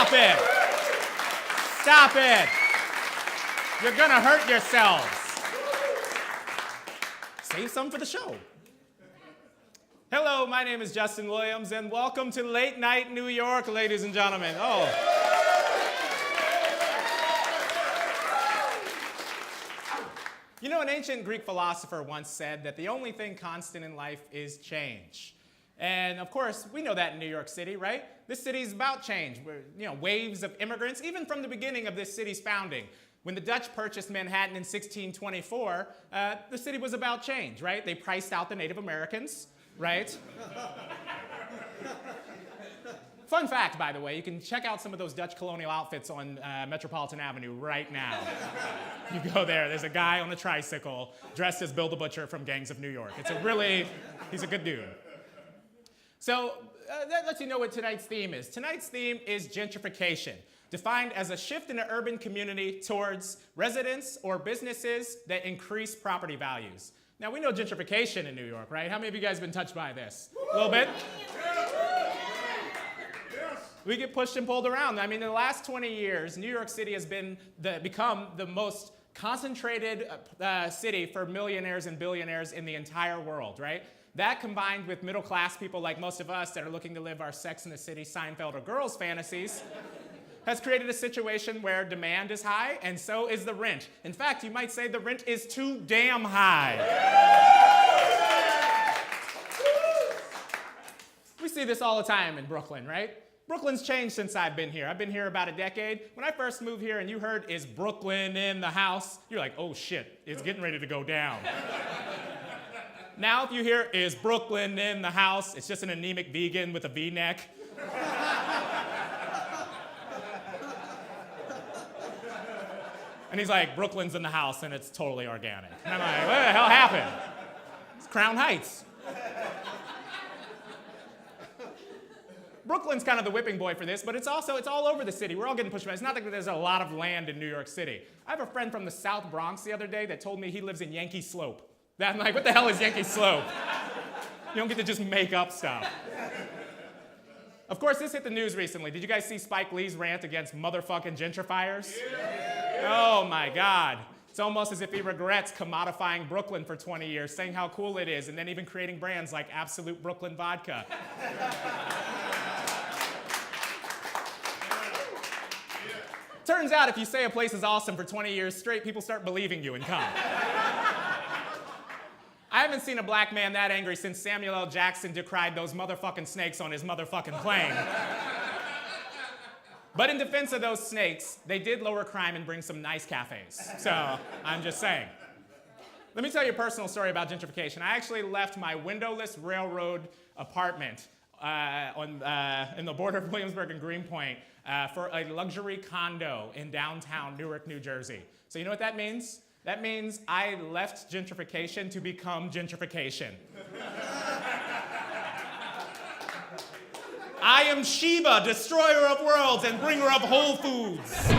Stop it. Stop it. You're gonna hurt yourselves. Save some for the show. Hello, my name is Justin Williams, and welcome to Late Night New York, ladies and gentlemen. You know, an ancient Greek philosopher once said that the only thing constant in life is change. And of course, we know that in New York City, right? This city is about change. Waves of immigrants, even from the beginning of this city's founding. When the Dutch purchased Manhattan in 1624, the city was about change, right? They priced out the Native Americans, right? Fun fact, by the way, you can check out some of those Dutch colonial outfits on Metropolitan Avenue right now. You go there, there's a guy on a tricycle dressed as Bill the Butcher from Gangs of New York. He's a good dude. So that lets you know what tonight's theme is. Tonight's theme is gentrification, defined as a shift in an urban community towards residents or businesses that increase property values. Now, we know gentrification in New York, right? How many of you guys have been touched by this? A little bit? We get pushed and pulled around. I mean, in the last 20 years, New York City has become the most concentrated city for millionaires and billionaires in the entire world, right? That combined with middle-class people like most of us that are looking to live our Sex in the City, Seinfeld, or Girls fantasies has created a situation where demand is high and so is the rent. In fact, you might say the rent is too damn high. We see this all the time in Brooklyn, right? Brooklyn's changed since I've been here. I've been here about a decade. When I first moved here and you heard, "Is Brooklyn in the house?" You're like, oh shit, it's getting ready to go down. Now if you hear, "Is Brooklyn in the house?" it's just an anemic vegan with a V-neck. And he's like, "Brooklyn's in the house," and it's totally organic. And I'm like, what the hell happened? It's Crown Heights. Brooklyn's kind of the whipping boy for this, but it's all over the city. We're all getting pushed back. It's not like there's a lot of land in New York City. I have a friend from the South Bronx the other day that told me he lives in Yankee Slope. I'm like, what the hell is Yankee Slope? You don't get to just make up stuff. Of course, this hit the news recently. Did you guys see Spike Lee's rant against motherfucking gentrifiers? Yeah. Oh my God. It's almost as if he regrets commodifying Brooklyn for 20 years, saying how cool it is, and then even creating brands like Absolute Brooklyn Vodka. Turns out if you say a place is awesome for 20 years straight, people start believing you and come. I haven't seen a black man that angry since Samuel L. Jackson decried those motherfucking snakes on his motherfucking plane. But in defense of those snakes, they did lower crime and bring some nice cafes. So I'm just saying. Let me tell you a personal story about gentrification. I actually left my windowless railroad apartment in the border of Williamsburg and Greenpoint for a luxury condo in downtown Newark, New Jersey. So you know what that means? That means I left gentrification to become gentrification. I am Sheba, destroyer of worlds and bringer of Whole Foods.